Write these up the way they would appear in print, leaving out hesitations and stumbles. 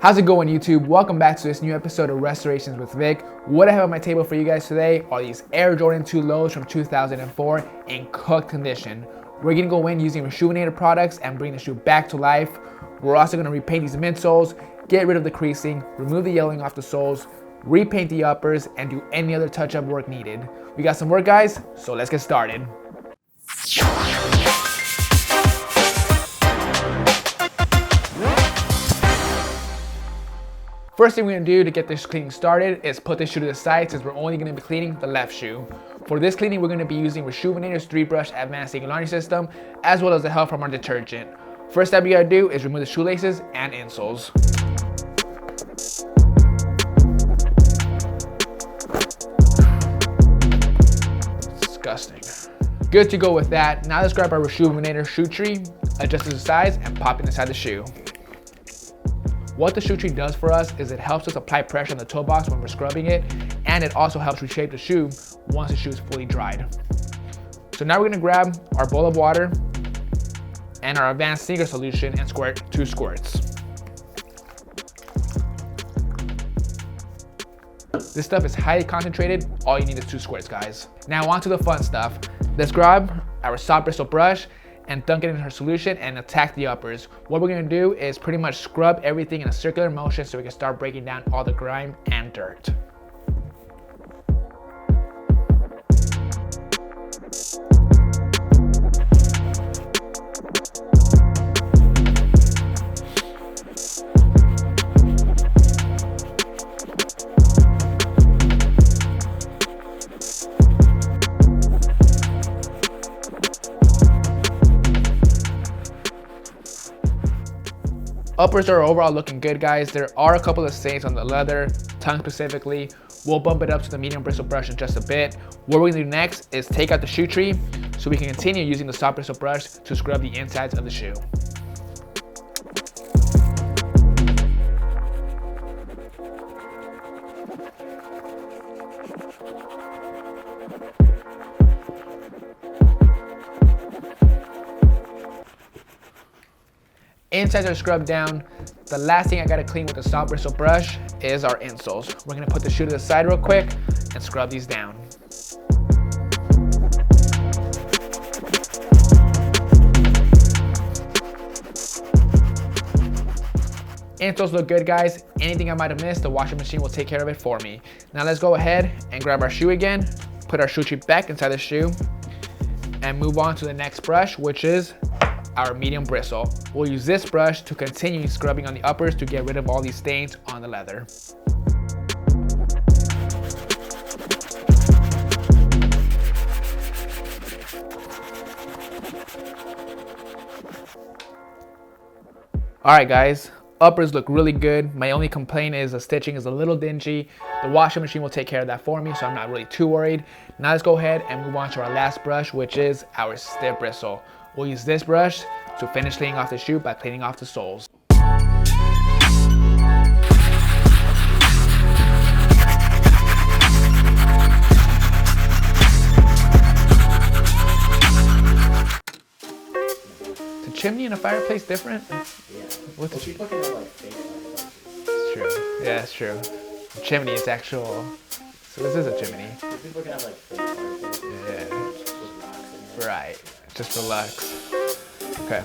How's it going, YouTube? Welcome back to this new episode of Restorations with Vic. What I have on my table for you guys today are these Air Jordan 2 lows from 2004 in cooked condition. We're gonna go in using Reshoevn8r products and bring the shoe back to life. We're also gonna repaint these midsoles, get rid of the creasing, remove the yellowing off the soles, repaint the uppers, and do any other touch-up work needed. We got some work, guys, so let's get started. First thing we're gonna do to get this cleaning started is put this shoe to the side since we're only gonna be cleaning the left shoe. For this cleaning, we're gonna be using Reshoevn8r's 3-brush advanced sneaker laundry system, as well as the help from our detergent. First step you gotta do is remove the shoelaces and insoles. Disgusting. Good to go with that. Now let's grab our Reshoevn8r shoe tree, adjust it to size, and pop it inside the shoe. What the shoe tree does for us is it helps us apply pressure on the toe box when we're scrubbing it, and it also helps reshape the shoe once the shoe is fully dried. So now we're gonna grab our bowl of water and our advanced sneaker solution and squirt 2 squirts. This stuff is highly concentrated. All you need is 2 squirts, guys. Now on to the fun stuff. Let's grab our soft bristle brush and dunk it in our solution and attack the uppers. What we're gonna do is pretty much scrub everything in a circular motion so we can start breaking down all the grime and dirt. Uppers are overall looking good, guys. There are a couple of stains on the leather, tongue specifically. We'll bump it up to the medium bristle brush in just a bit. What we're gonna do next is take out the shoe tree so we can continue using the soft bristle brush to scrub the insides of the shoe. Insides are scrubbed down. The last thing I gotta clean with the soft bristle brush is our insoles. We're gonna put the shoe to the side real quick and scrub these down. Insoles look good, guys. Anything I might have missed, the washing machine will take care of it for me. Now let's go ahead and grab our shoe again, put our shoe tree back inside the shoe, and move on to the next brush, which is our medium bristle. We'll use this brush to continue scrubbing on the uppers to get rid of all these stains on the leather. All right, guys, uppers look really good. My only complaint is the stitching is a little dingy. The washing machine will take care of that for me, so I'm not really too worried. Now let's go ahead and move on to our last brush, which is our stiff bristle. We'll use this brush to finish cleaning off the shoe by cleaning off the soles. The chimney and a fireplace different? Yeah. What's she's looking at like fake fireplace. It's true. Yeah, it's true. The chimney is actual. So this is a chimney. She's looking at like fake fireplace. Yeah. With rocks in there. Right. Just for lux. Okay.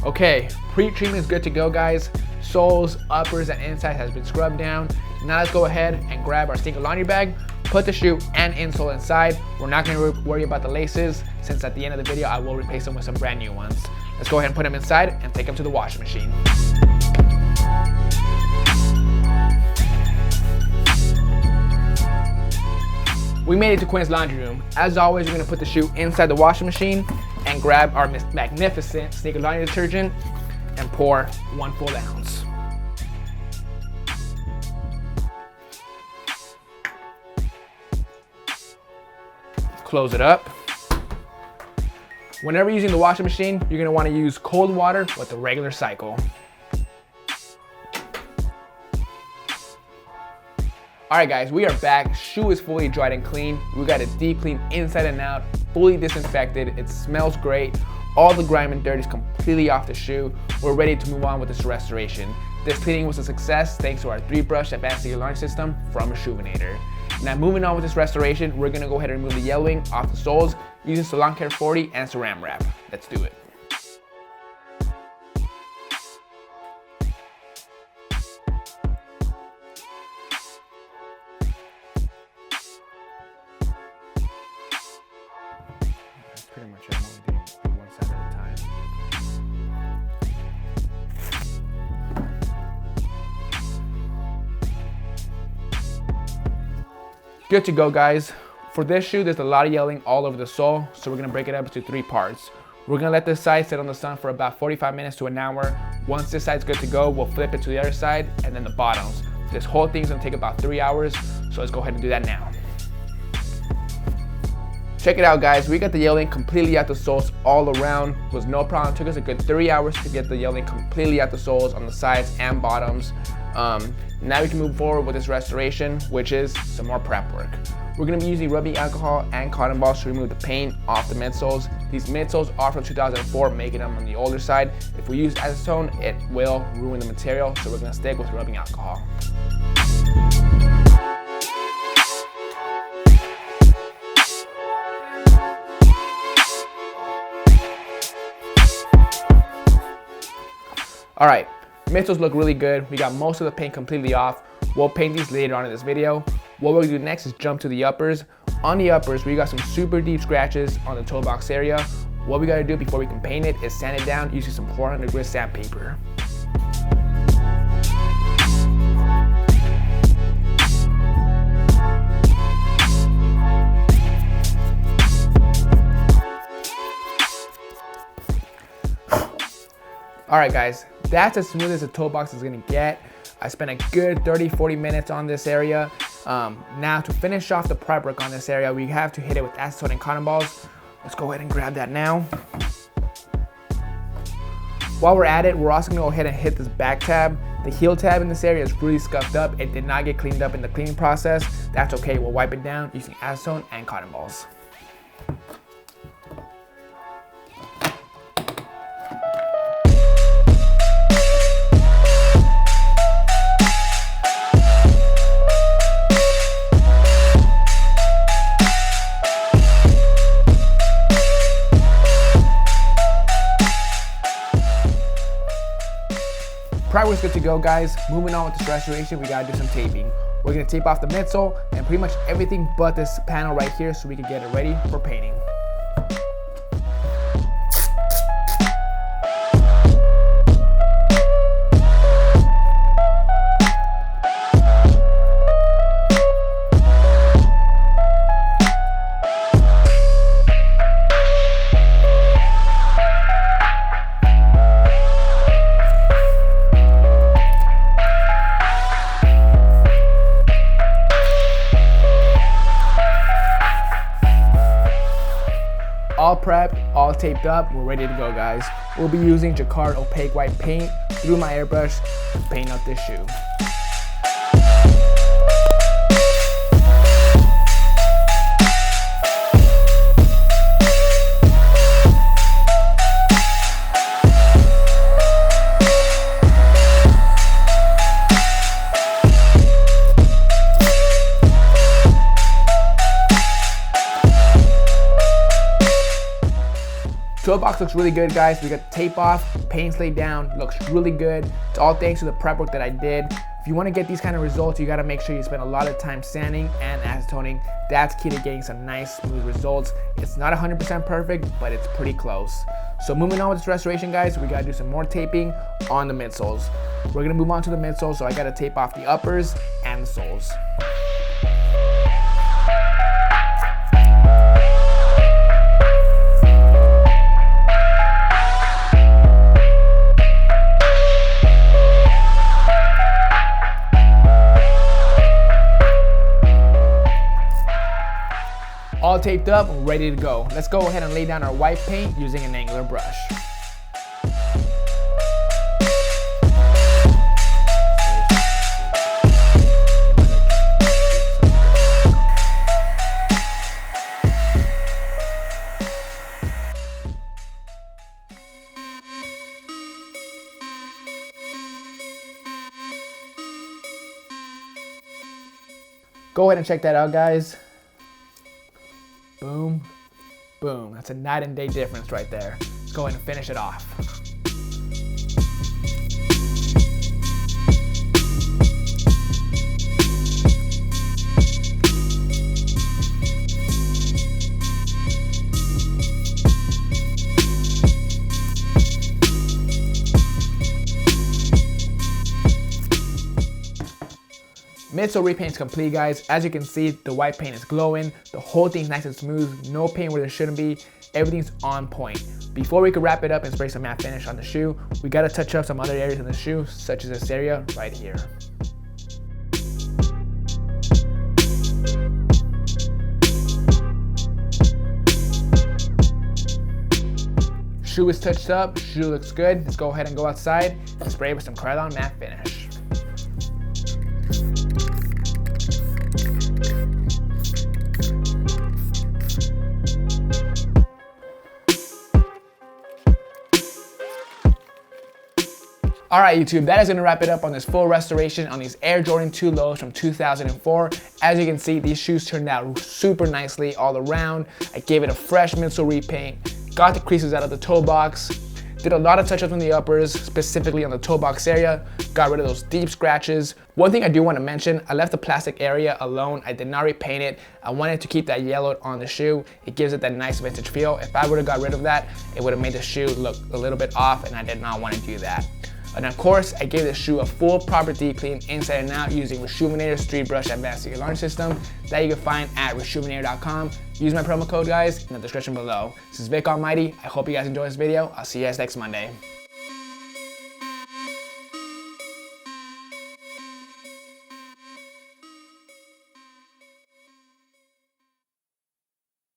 Okay, pre-treatment is good to go, guys. Soles, uppers, and inside has been scrubbed down. Now let's go ahead and grab our sneaker laundry bag, put the shoe and insole inside. We're not gonna worry about the laces, since at the end of the video, I will replace them with some brand new ones. Let's go ahead and put them inside and take them to the washing machine. We made it to Quinn's laundry room. As always, we're gonna put the shoe inside the washing machine and grab our magnificent sneaker laundry detergent and pour 1 full ounce. Close it up. Whenever using the washing machine, you're gonna wanna use cold water with the regular cycle. All right, guys, we are back. Shoe is fully dried and clean. We got a deep clean inside and out. fully disinfected. It smells great. All the grime and dirt is completely off the shoe. We're ready to move on with this restoration. This cleaning was a success thanks to our 3-brush advanced sneaker laundry system from Reshoevn8r. Now moving on with this restoration, we're gonna go ahead and remove the yellowing off the soles using Salon Care 40 and Saran Wrap. Let's do it. That's pretty much it. I'm only doing one side at a time. Good to go, guys. For this shoe, there's a lot of yellowing all over the sole, so we're gonna break it up into 3 parts. We're gonna let this side sit on the sun for about 45 minutes to an hour. Once this side's good to go, we'll flip it to the other side and then the bottoms. This whole thing's gonna take about 3 hours, so let's go ahead and do that now. Check it out, guys. We got the yellowing completely out the soles all around. It was no problem. It took us a good 3 hours to get the yellowing completely out the soles on the sides and bottoms. Now we can move forward with this restoration, which is some more prep work. We're gonna be using rubbing alcohol and cotton balls to remove the paint off the midsoles. These midsoles are from 2004, making them on the older side. If we use acetone, it will ruin the material, so we're gonna stick with rubbing alcohol. All right, midsoles look really good. We got most of the paint completely off. We'll paint these later on in this video. What we're gonna do next is jump to the uppers. On the uppers, we got some super deep scratches on the toe box area. What we gotta do before we can paint it is sand it down using some 400 grit sandpaper. All right, guys, that's as smooth as the toe box is gonna get. I spent a good 30-40 minutes on this area. Now to finish off the prep work on this area, we have to hit it with acetone and cotton balls. Let's go ahead and grab that now. While we're at it, we're also gonna go ahead and hit this back tab. The heel tab in this area is really scuffed up. It did not get cleaned up in the cleaning process. That's okay, we'll wipe it down using acetone and cotton balls. Prep work's good to go, guys. Moving on with this restoration, we gotta do some taping. We're gonna tape off the midsole and pretty much everything but this panel right here so we can get it ready for painting. All prepped, all taped up, we're ready to go, guys. We'll be using Jacquard opaque white paint through my airbrush to paint up this shoe. Toe box looks really good, guys. We got the tape off, paint's laid down, looks really good. It's all thanks to the prep work that I did. If you want to get these kind of results, you got to make sure you spend a lot of time sanding and acetoning. That's key to getting some nice smooth results. It's not 100% perfect, but it's pretty close. So moving on with this restoration, guys, we got to do some more taping on the midsoles. We're going to move on to the midsoles, so I got to tape off the uppers and the soles. All taped up, ready to go. Let's go ahead and lay down our white paint using an angular brush. Go ahead and check that out, guys. Boom, boom. That's a night and day difference right there. Let's go ahead and finish it off. Midsole repaint is complete, guys. As you can see, the white paint is glowing. The whole thing's nice and smooth. No paint where there shouldn't be. Everything's on point. Before we can wrap it up and spray some matte finish on the shoe, we gotta touch up some other areas in the shoe, such as this area right here. Shoe is touched up, shoe looks good. Let's go ahead and go outside and spray it with some Krylon matte finish. All right, YouTube, that is gonna wrap it up on this full restoration on these Air Jordan 2 lows from 2004. As you can see, these shoes turned out super nicely all around. I gave it a fresh midsole repaint, got the creases out of the toe box, did a lot of touch-ups on the uppers, specifically on the toe box area, got rid of those deep scratches. One thing I do want to mention, I left the plastic area alone. I did not repaint it. I wanted to keep that yellow on the shoe. It gives it that nice vintage feel. If I would have got rid of that, it would have made the shoe look a little bit off, and I did not want to do that. And of course, I gave this shoe a full proper deep clean inside and out using Reshoevn8r Street Brush Advanced Sneaker Laundry System that you can find at Reshoevn8r.com. Use my promo code, guys, in the description below. This is Vick Almighty. I hope you guys enjoyed this video. I'll see you guys next Monday.